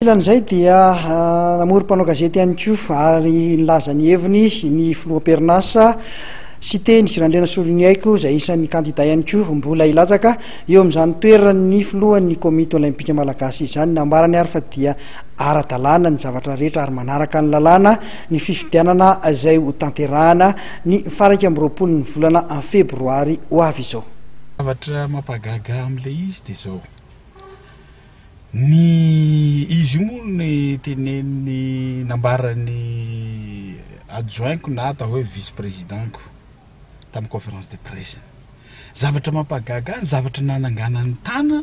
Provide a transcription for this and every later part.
Ilan'izay dia namory mpanao gazety ihany koa ary nilaza ny heviny ny filoham-perinasa Cité ny Zirandrena Soloniaiko izay isan'ny kandida ihany koa mbola hilatsaka eo amin'izany toerany filohan'ny komite olimpika malagasy izany, nambarany ary fa dia ara-dalàna ny zavatra rehetra ary manaraka ny lalàna ny fifidianana izay ho tanterahana ny faraka amby roapolo ny volana febroary ho avy izao. Zavatra mampagaga amin'ilay izy dia izao. Ny izy io moa ny tenen'ny nambarany adjoint-ko na atao hoe vice-président-ko tamin'ny conférence de presse. Zavatra mampagaga, zavatra nanangana ny tana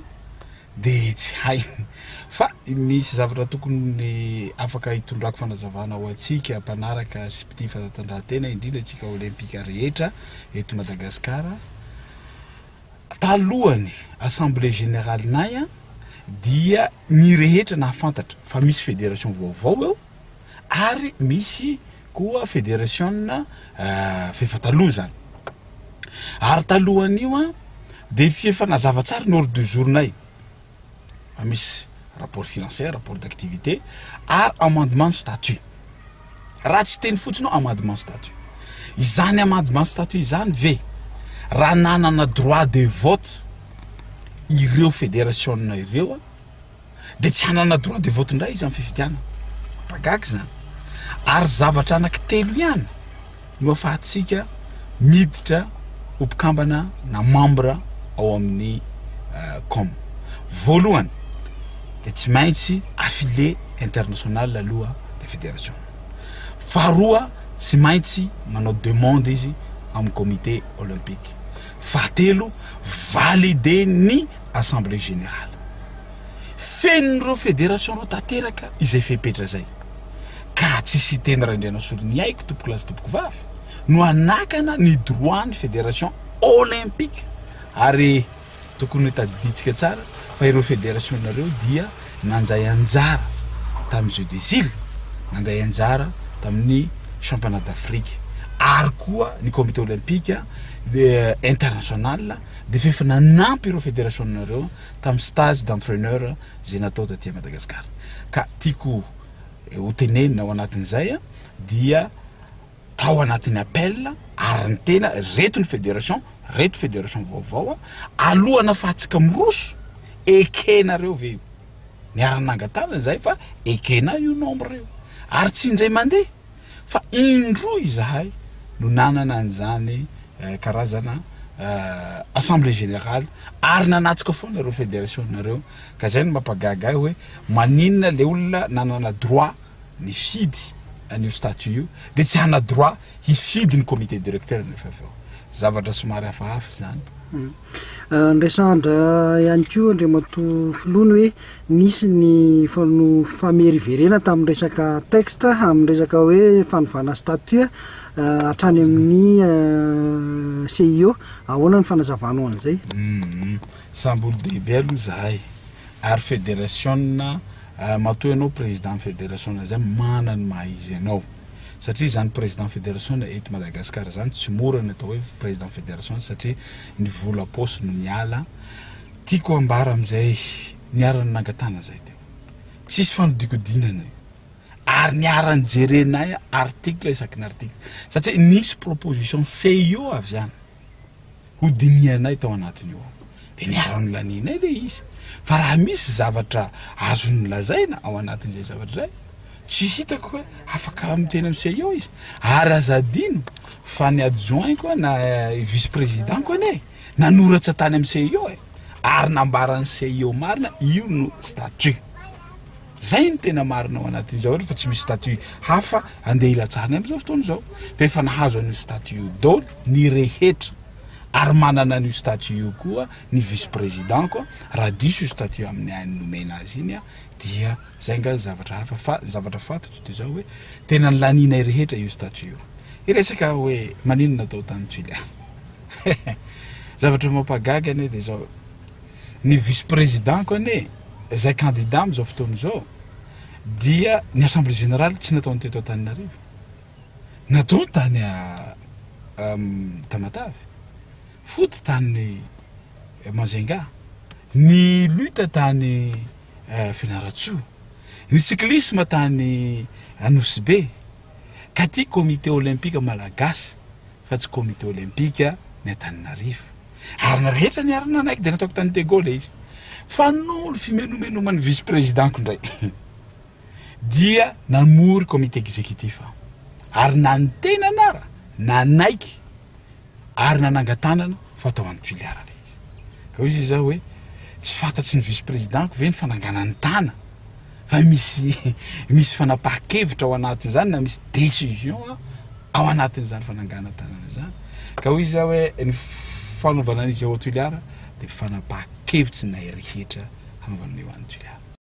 dia tsy hainy. Fa misy zavatra tokony afaka hitondrako fanazavana ho antsika mpanaraka sy mpitia fanatanjahantena indrindra antsika olimpika rehetra eto Madagasikara. Talohany assemblée générale nay dia ny rehetra nahafantatra fa misy fédération vaovao eo ary misy koa fédération fefataloha zany. Ary talohan'io dia efa nazava tsara ny ordre du journée. Misy rapport financier, rapport d'activité ary amendement statut. Raha tsy teny fotsiny amendement statut. Izany amendement statut izany ve raha nanana droit de vote ireo fédération ireo dia tsy hanana droit de vote indray izy amin'ny fifidianana. Pagaky zany. Ary zavatra anankitelo ihany no afahantsika miditra ho mpikambana na membre ao amin'ny COM. Voalohany dia tsy maintsy affilié international aloha la fédération. Faharoa tsy maintsy manao demande izy amin'ny comité olympique. Fahatelo validé ny assemblée générale. Fen'ireo fédération reo tanteraka izay fepetra zay. Ka tsisy teny Randriana Soloniaiko tompoko lazy tompoko vavy no anakana ny droit ny fédération olympique. Ary tokony tadiditsika tsara fa ireo fédération nareo dia nanjay anjara tamin'ny Jeux des Îles, nandray anjara tamin'ny championnat d'Afrique. Ary koa ny comité olympique international dia fefa nanampy ireo fédération nareo tamin'ny stage d'entraîneur zay natao taty Madagasikara. Ka tiako ho tenenina ao anatin'izay dia tao anatin'ny appel ary ny tena reto ny fédération vaovao alohana afahantsika miroso ekenareo ve io. Ny ara-nangatana zay fa ekena io nombre io ary tsy indray mandeha fa indroa izahay no nanana an'izany karazana assemblée générale ary nanatsika foana ireo fédération nareo. Ka zay no mampagaga hoe maninona le olona nanana droit ny fidy an'io statut io dia tsy hana droit hifidy ny comité directeur nefa aveo. Zavatra somary hafahafa zany. Ndresandra ihany koa Andriamatoa Filoha hoe nisy ny fameriverena tamin'ny resaka texte amin'ny resaka hoe fanovana statut hatrany amin'ny CIO. Ahoana ny fanazavanao an'izay? Samboly dehibe aloha zahay ary fédération matoa ianao président fédération zay manana ny maha izy ianao satria zany président fédération eto Madagasikara zany tsy mora ny atao hoe président fédération satria ny vola paosy no miala. Tiako ambara amin'izay niarany nangatana zay teo tsisy fanodikodinana ary niarany jerenay article isaky ny article satria nisy proposition CIO avy any ho dinianay tao anatiny io dia niarany laninay le izy. Fa raha misy zavatra azony lazaina ao anatin'izay zavatra zay tsy hitako hoe afaka miteny amin'ny CIO izy. Ary azadino fa ny adjoint koa na vice-président koa ane nanoratra tany amin'ny CIO ary nambarany CIO marina io no statut. Zay ny tena marina ao anatin'izao fa tsy misy statut hafa andeha ilatsahany amin'izao fotoana izao. Fa efa nahazo an'io statut io daholo ny rehetra ary manana an'io statut io koa ny vice-président koa raha diso io statut amin'ny any nomena azy iny dia zay nga zavatra hafa. Fa zavatra fantatro dia zao hoe tena ny laninay rehetra io statut io. Iresaka hoe maninona atao tany Tsoila. Zavatra mampagaga ane dia zao ny vice-président koa ane zay candidat amin'izao fotoana izao dia ny assemblée générale tsy nataony teto Antananarivo, natao tany Tamatavy, foty tany Manzenga, ny lutte tany Fianaratsoa, ny cyclisme tany anosy be ka ty comité olympique malagasy fa tsy comité olympique ny Antananarivo ary na rehetra ny arina anaiky de nataoko tany de Gaulle izy fa nolo fimenomenomany vice présidentko ndray dia namory comité exécutif ary nantena anara nanaiky ary nanangatanana fatao any filiara le izy ka izy za hoe tsy fantatsy ny vice présidentko ve ny fananganany tana fa misy fanapaha-kevitra ao anatin' zany na misy décision ao anatin'izany fanangana tanana zany ka hoy izy hoe ny fanaovana an'izy ao Tuiliara de fanapaha-kevitsy na rehetra hanaovana eo any Tuiliara